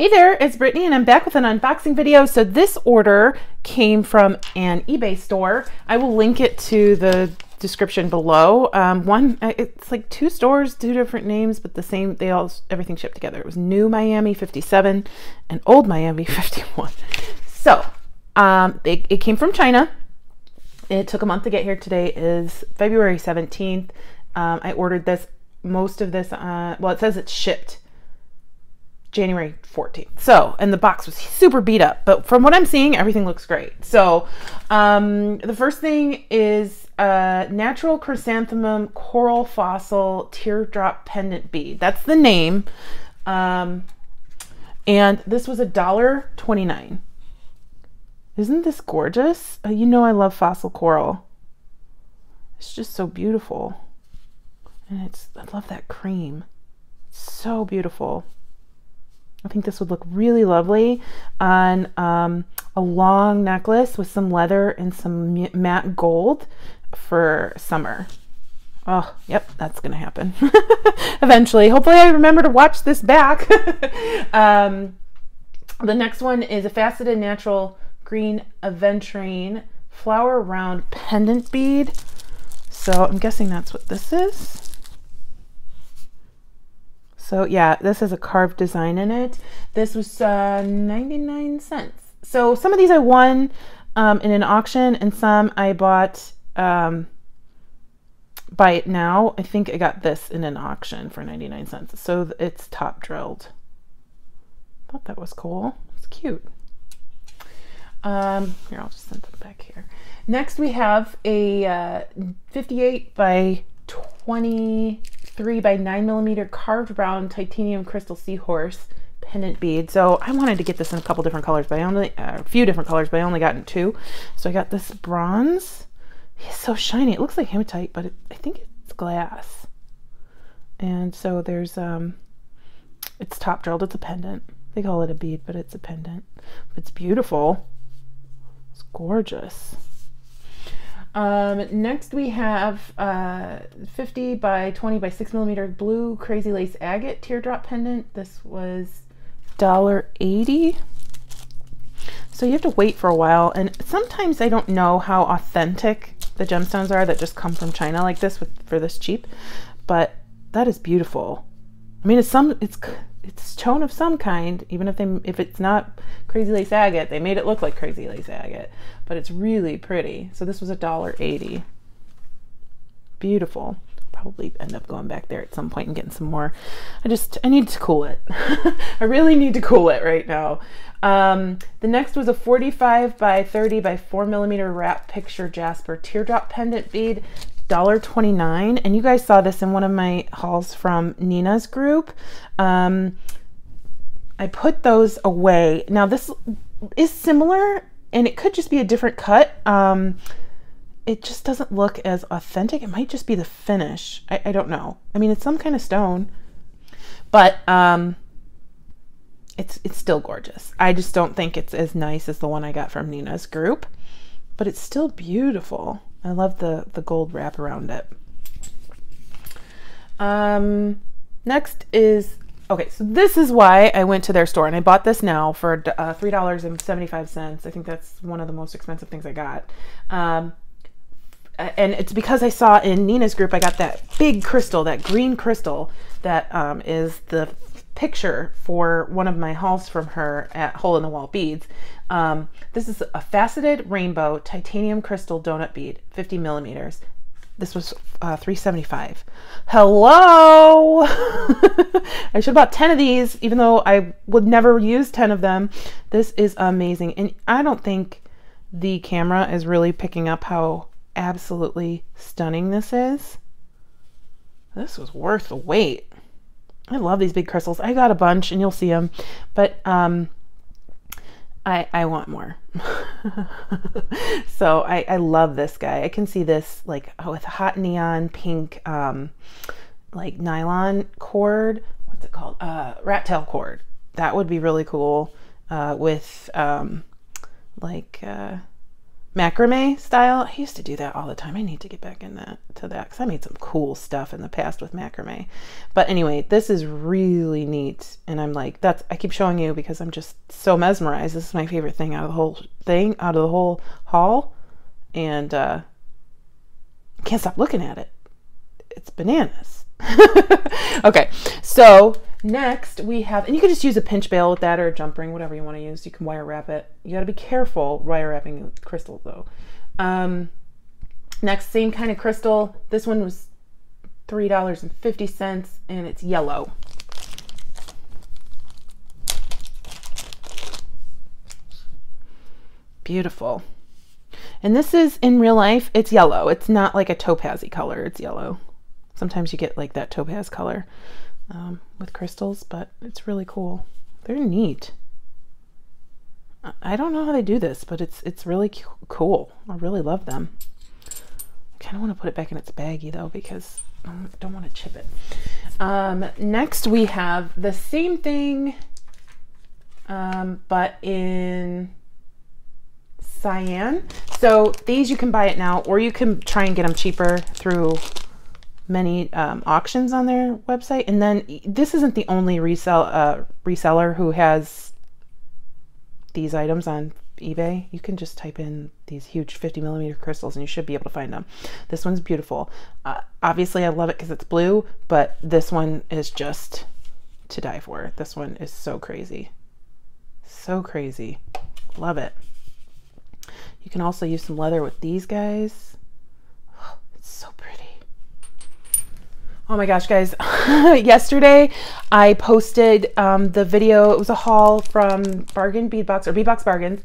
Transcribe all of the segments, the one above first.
Hey there, it's Brittany and I'm back with an unboxing video. So this order came from an eBay store. I will link it to the description below. It's like two stores, two different names, but the same, everything shipped together. It was New Miami 57 and Old Miami 51. So it came from China. It took a month to get here. Today is February 17th. I ordered this, most of this, well, it says it's shipped January 14th. So, and the box was super beat up, but from what I'm seeing, everything looks great. So, the first thing is natural chrysanthemum coral fossil teardrop pendant bead. That's the name. And this was $1.29. Isn't this gorgeous? You know I love fossil coral. It's just so beautiful. And I love that cream. It's so beautiful. I think this would look really lovely on a long necklace with some leather and some matte gold for summer. Oh, yep, that's gonna happen eventually. Hopefully I remember to watch this back. The next one is a faceted natural green aventurine flower round pendant bead. So I'm guessing that's what this is. So yeah, this has a carved design in it. This was 99 cents. So some of these I won in an auction and some I bought buy it now. I think I got this in an auction for 99 cents. So it's top drilled. Thought that was cool. It's cute. Here, I'll just send them back here. Next we have a 58 by 23 by 9mm carved round titanium crystal seahorse pendant bead. So I wanted to get this in a couple different colors, but I only a few different colors, but I only got in two. So I got this bronze. It's so shiny. It looks like hematite, but I think it's glass. And so there's it's top drilled. It's a pendant. They call it a bead, but it's a pendant. It's beautiful. It's gorgeous. Next we have 50 by 20 by 6mm blue crazy lace agate teardrop pendant. This was $1.80. So you have to wait for a while, and sometimes I don't know how authentic the gemstones are that just come from China like this for this cheap, but that is beautiful. I mean, it's stone of some kind, even if it's not crazy lace agate. They made it look like crazy lace agate, but it's really pretty. So this was $1.80. Beautiful. Probably end up going back there at some point and getting some more. I need to cool it. I really need to cool it right now. The next was a 45 by 30 by 4mm wrap picture jasper teardrop pendant bead. $1.29, and you guys saw this in one of my hauls from Nina's group. I put those away. Now this is similar, and it could just be a different cut. It just doesn't look as authentic. It might just be the finish. I don't know. I mean, it's some kind of stone, but it's still gorgeous. I just don't think it's as nice as the one I got from Nina's group, but it's still beautiful. I love the gold wrap around it. Next is, okay, so this is why I went to their store, and I bought this now for $3.75. I think that's one of the most expensive things I got. And it's because I saw in Nina's group, I got that big crystal, that green crystal that is the picture for one of my hauls from her at Hole in the Wall Beads. This is a faceted rainbow titanium crystal donut bead, 50mm. This was $3.75. Hello. I should have bought 10 of these, even though I would never use 10 of them. This is amazing, and I don't think the camera is really picking up how absolutely stunning this is. This was worth the wait. I love these big crystals. I got a bunch, and you'll see them, but I want more. So I love this guy. I can see this like with hot neon pink like nylon cord. What's it called? Rat tail cord. That would be really cool with like macrame style. I used to do that all the time. I need to get back in that because I made some cool stuff in the past with macrame. But anyway, this is really neat, and I'm like, I keep showing you because I'm just so mesmerized. This is my favorite thing out of the whole thing, out of the whole haul, and I can't stop looking at it. It's bananas. Okay, so next we have, and you can just use a pinch bail with that or a jump ring, whatever you want to use. You can wire wrap it. You got to be careful wire wrapping crystal though. Next, same kind of crystal. This one was $3.50 and it's yellow. Beautiful. And this is in real life, it's yellow. It's not like a topazy color, it's yellow. Sometimes you get like that topaz color with crystals, but it's really cool. They're neat. I don't know how they do this, but it's really cool. I really love them. I kind of want to put it back in its baggie though, because I don't want to chip it. Next we have the same thing, but in cyan. So these you can buy it now, or you can try and get them cheaper through many auctions on their website. And then this isn't the only reseller who has these items on eBay. You can just type in these huge 50mm crystals and you should be able to find them. This one's beautiful. Obviously I love it because it's blue, but this one is just to die for. This one is so crazy. So crazy. Love it. You can also use some leather with these guys. Oh, it's so pretty. Oh my gosh, guys. Yesterday I posted the video. It was a haul from Bargain Bead Box, or Bead Box Bargains,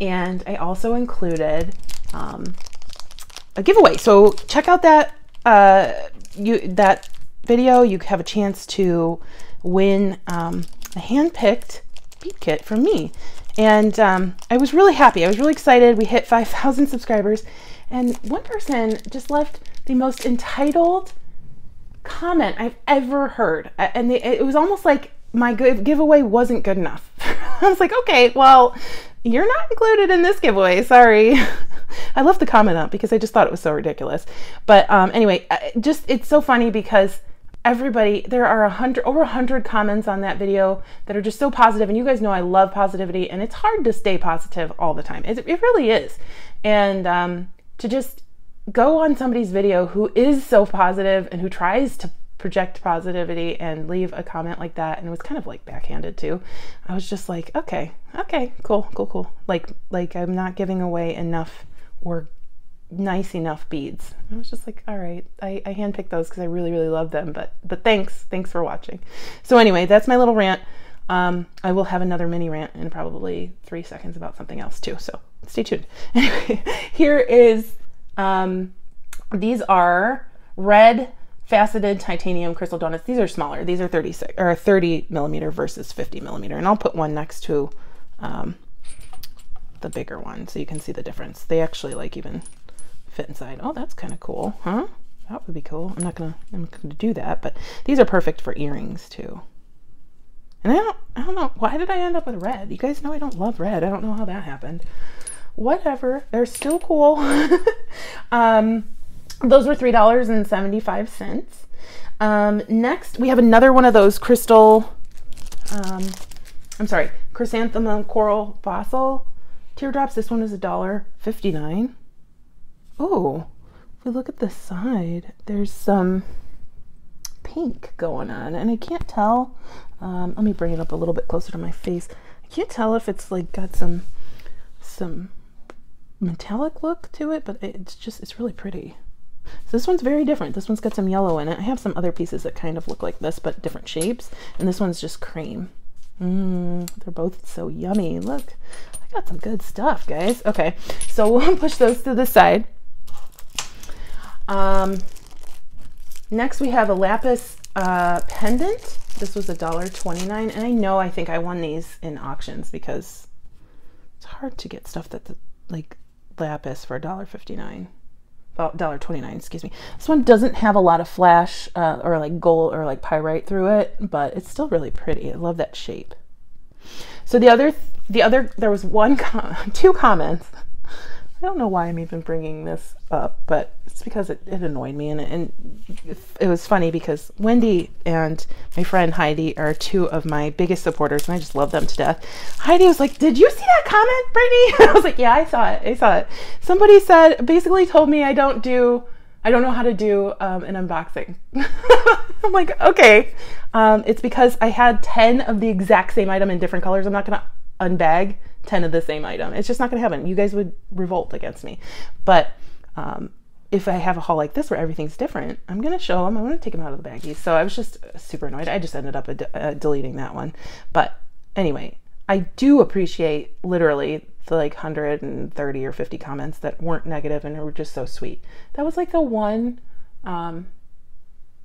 and I also included a giveaway. So check out that that video. You have a chance to win a hand-picked bead kit from me. And I was really happy. I was really excited. We hit 5,000 subscribers, and one person just left the most entitled comment I've ever heard. And it was almost like my giveaway wasn't good enough. I was like, okay, well, you're not included in this giveaway. Sorry. I left the comment up because I just thought it was so ridiculous. But anyway, it's so funny because everybody, there are over 100 comments on that video that are just so positive, and you guys know I love positivity, and it's hard to stay positive all the time. It really is. And to just go on somebody's video who is so positive and who tries to project positivity and leave a comment like that, and it was kind of like backhanded too. I was just like, okay, cool. Like I'm not giving away enough or nice enough beads. I was just like, all right, I handpicked those because I really love them, but thanks for watching. So anyway, that's my little rant. I will have another mini rant in probably 3 seconds about something else too, so stay tuned. Anyway, here is these are red faceted titanium crystal donuts. These are smaller. These are 30mm versus 50mm, and I'll put one next to the bigger one so you can see the difference. They actually like even fit inside. Oh, that's kind of cool, huh? That would be cool. I'm not gonna do that, but these are perfect for earrings too. And I don't know, why did I end up with red? You guys know I don't love red. I don't know how that happened. Whatever, they're still cool. Those were $3.75. Next, we have another one of those crystal, chrysanthemum coral fossil teardrops. This one is $1.59. Oh, if we look at the side, there's some pink going on, and I can't tell. Let me bring it up a little bit closer to my face. I can't tell if it's like got some metallic look to it, but it's really pretty. So this one's very different. This one's got some yellow in it. I have some other pieces that kind of look like this, but different shapes, and this one's just cream. They're both so yummy. Look, I got some good stuff, guys. Okay, so we'll push those to the side. Next we have a lapis pendant. This was $1.29, and I think I won these in auctions because it's hard to get stuff that's like lapis for $1.59. Well, $1.29, excuse me. This one doesn't have a lot of flash or like gold or like pyrite through it, but it's still really pretty. I love that shape. So there was two comments I don't know why I'm even bringing this up, but it's because it annoyed me, and it was funny because Wendy and my friend Heidi are two of my biggest supporters, and I just love them to death. Heidi was like, "Did you see that comment, Brittany?" I was like, "Yeah, I saw it. I saw it." Somebody said, basically told me I don't know how to do an unboxing. I'm like, okay. It's because I had 10 of the exact same item in different colors. I'm not gonna unbag 10 of the same item. It's just not gonna happen. You guys would revolt against me. But if I have a haul like this where everything's different, I'm gonna show them. I'm gonna take them out of the baggies. So I was just super annoyed. I just ended up deleting that one. But anyway, I do appreciate literally the like 130 or 50 comments that weren't negative and were just so sweet. That was like the one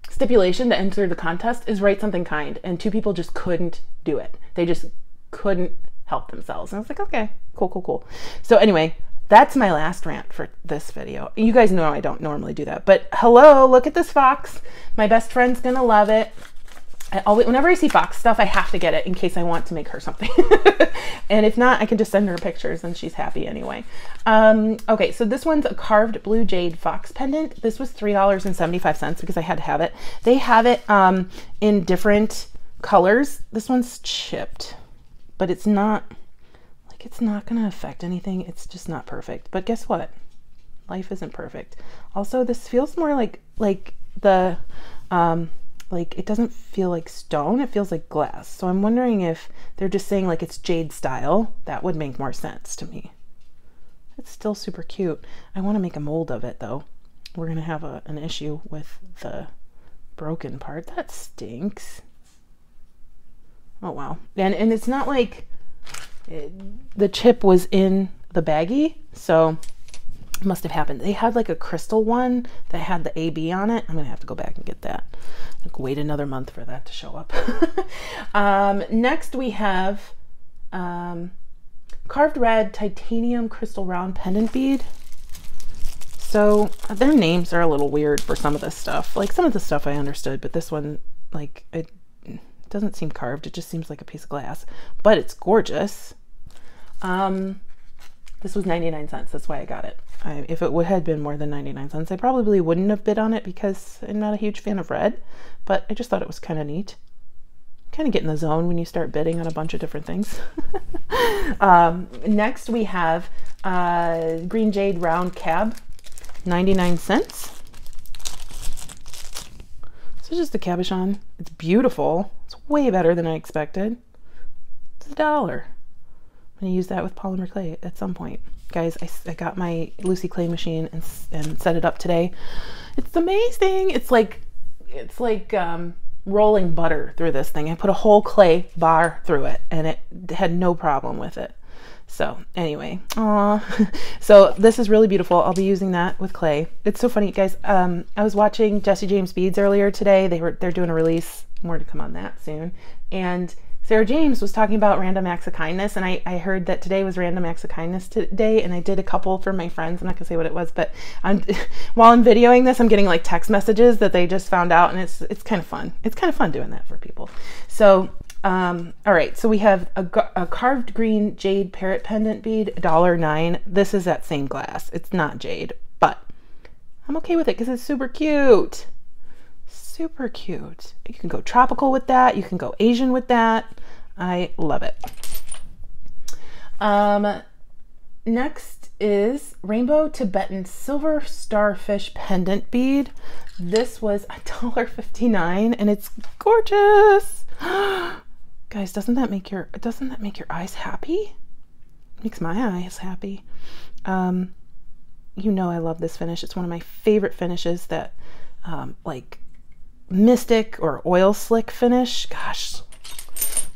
stipulation to enter the contest is write something kind, and two people just couldn't do it. They just couldn't help themselves. And I was like, okay, cool. So anyway, that's my last rant for this video. You guys know I don't normally do that, but hello, look at this fox. My best friend's gonna love it. Whenever I see fox stuff, I have to get it in case I want to make her something. And if not, I can just send her pictures and she's happy anyway. Okay, so this one's a carved blue jade fox pendant. This was $3.75 because I had to have it. They have it in different colors. This one's chipped, but it's not gonna affect anything. It's just not perfect. But guess what? Life isn't perfect. Also, this feels more like the like it doesn't feel like stone, it feels like glass. So I'm wondering if they're just saying like it's jade style. That would make more sense to me. It's still super cute. I want to make a mold of it though. We're gonna have an issue with the broken part. That stinks. Oh wow. And it's not like the chip was in the baggie, so it must have happened. They had like a crystal one that had the AB on it. I'm gonna have to go back and get that. Wait another month for that to show up. Next we have carved red titanium crystal round pendant bead. So their names are a little weird for some of this stuff. Like some of the stuff I understood, but this one, like it doesn't seem carved. It just seems like a piece of glass, but it's gorgeous. This was 99 cents. That's why I got it. If it had been more than 99 cents, I probably wouldn't have bid on it because I'm not a huge fan of red, but I just thought it was kind of neat. Kind of get in the zone when you start bidding on a bunch of different things. Next we have green jade round cab, 99 cents. This is just a cabochon. It's beautiful. It's way better than I expected. It's $1. I'm gonna use that with polymer clay at some point. Guys, I got my Lucy clay machine and set it up today. It's amazing. It's like rolling butter through this thing. I put a whole clay bar through it and it had no problem with it. So anyway, so this is really beautiful. I'll be using that with clay. It's so funny, guys. I was watching Jesse James Beads earlier today. They're doing a release. More to come on that soon. And Sarah James was talking about random acts of kindness, and I heard that today was random acts of kindness day, and I did a couple for my friends. I'm not gonna say what it was, but while I'm videoing this, I'm getting like text messages that they just found out, and it's kind of fun. It's kind of fun doing that for people. So all right, so we have a carved green jade parrot pendant bead, $1.09. This is that same glass. It's not jade, but I'm okay with it because it's super cute. Super cute. You can go tropical with that. You can go Asian with that. I love it. Next is rainbow Tibetan silver starfish pendant bead. This was $1.59 and it's gorgeous. Guys, doesn't that make your eyes happy? It makes my eyes happy. You know I love this finish. It's one of my favorite finishes that like mystic or oil slick finish. Gosh,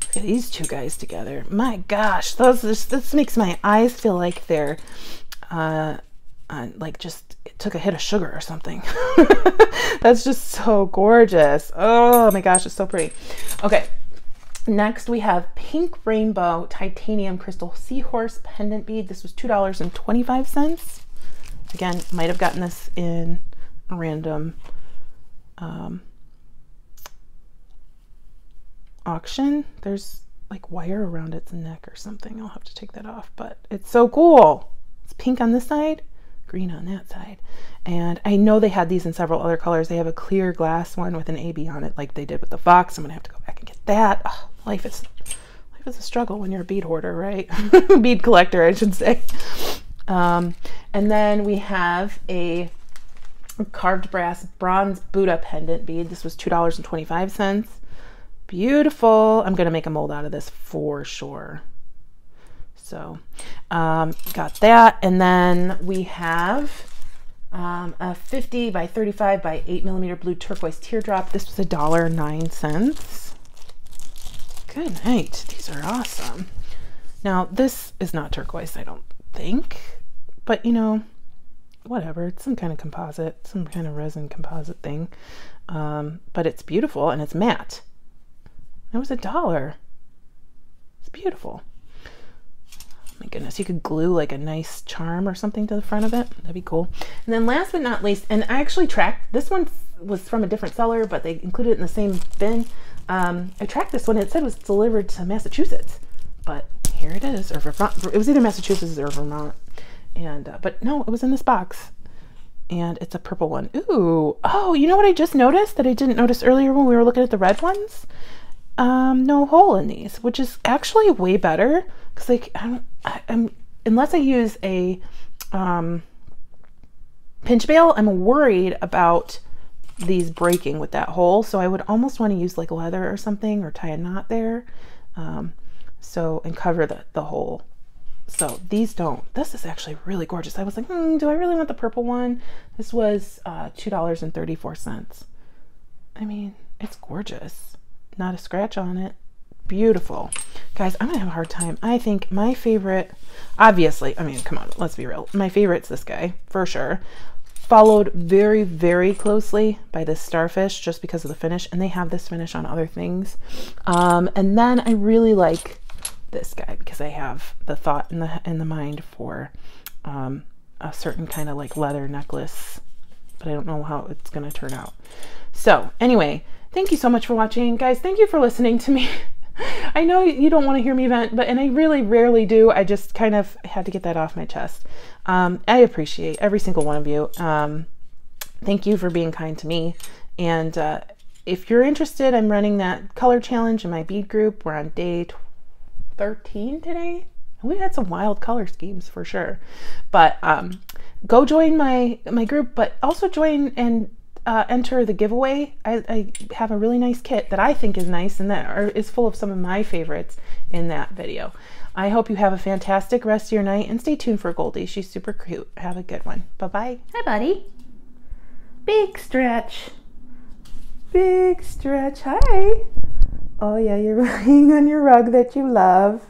look at these two guys together. My gosh, this makes my eyes feel like they're like just took a hit of sugar or something. That's just so gorgeous. Oh my gosh, it's so pretty. Okay, next we have pink rainbow titanium crystal seahorse pendant bead. This was $2.25. Again, might have gotten this in a random auction. There's like wire around its neck or something. I'll have to take that off, but it's so cool. It's pink on this side, green on that side. And I know they had these in several other colors. They have a clear glass one with an AB on it like they did with the Fox. I'm gonna have to go back and get that. Oh, life is a struggle when you're a bead hoarder, right? Bead collector, I should say. And then we have a carved brass bronze Buddha pendant bead. This was $2.25. Beautiful. I'm gonna make a mold out of this for sure. So got that. And then we have a 50 by 35 by 8mm blue turquoise teardrop. This was $1.09. Good night. These are awesome. Now this is not turquoise, I don't think, but you know, whatever. It's some kind of composite, some kind of resin composite thing. But it's beautiful and it's matte. It was $1. It's beautiful. My goodness, you could glue like a nice charm or something to the front of it. That'd be cool. And then last but not least, and I actually tracked, this one was from a different seller, but they included it in the same bin. I tracked this one. It said it was delivered to Massachusetts, but here it is, or Vermont. It was either Massachusetts or Vermont. And, but no, it was in this box. And it's a purple one. Ooh, oh, you know what I just noticed that I didn't notice earlier when we were looking at the red ones? No hole in these, which is actually way better. Cause like, I'm unless I use a, pinch bail, I'm worried about these breaking with that hole. So I would almost want to use like leather or something, or tie a knot there. So, and cover the hole. So these don't. This is actually really gorgeous. I was like, do I really want the purple one? This was $2.34. I mean, it's gorgeous. Not a scratch on it. Beautiful. Guys, I'm gonna have a hard time. I think my favorite, obviously, I mean, come on, let's be real. My favorite's this guy, for sure. Followed very, very closely by this starfish, just because of the finish. And they have this finish on other things. And then I really like this guy because I have the thought in the mind for a certain kind of like leather necklace, but I don't know how it's gonna turn out. So anyway, thank you so much for watching, guys. Thank you for listening to me. I know you don't want to hear me vent, and I really rarely do. I just kind of had to get that off my chest. I appreciate every single one of you. Thank you for being kind to me. And if you're interested, I'm running that color challenge in my bead group. We're on day 13 today. We've had some wild color schemes for sure. But go join my group, but also join and enter the giveaway. I have a really nice kit that I think is nice and that is full of some of my favorites in that video. I hope you have a fantastic rest of your night and stay tuned for Goldie. She's super cute. Have a good one. Bye-bye. Hi, buddy. Big stretch. Big stretch. Hi. Oh, yeah, you're lying on your rug that you love.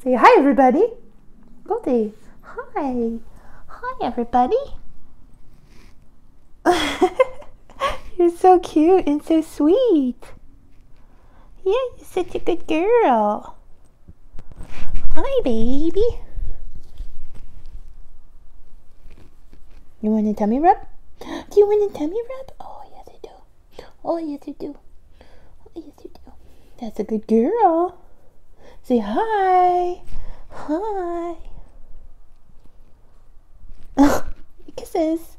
Say hi, everybody. Goldie. Hi. Hi, everybody. You're so cute and so sweet. Yeah, you're such a good girl. Hi, baby. You want a tummy rub? Do you want a tummy rub? Oh, yes, I do. Oh, yes, I do. Oh, yes, I do. That's a good girl. Say hi. Hi. Kisses.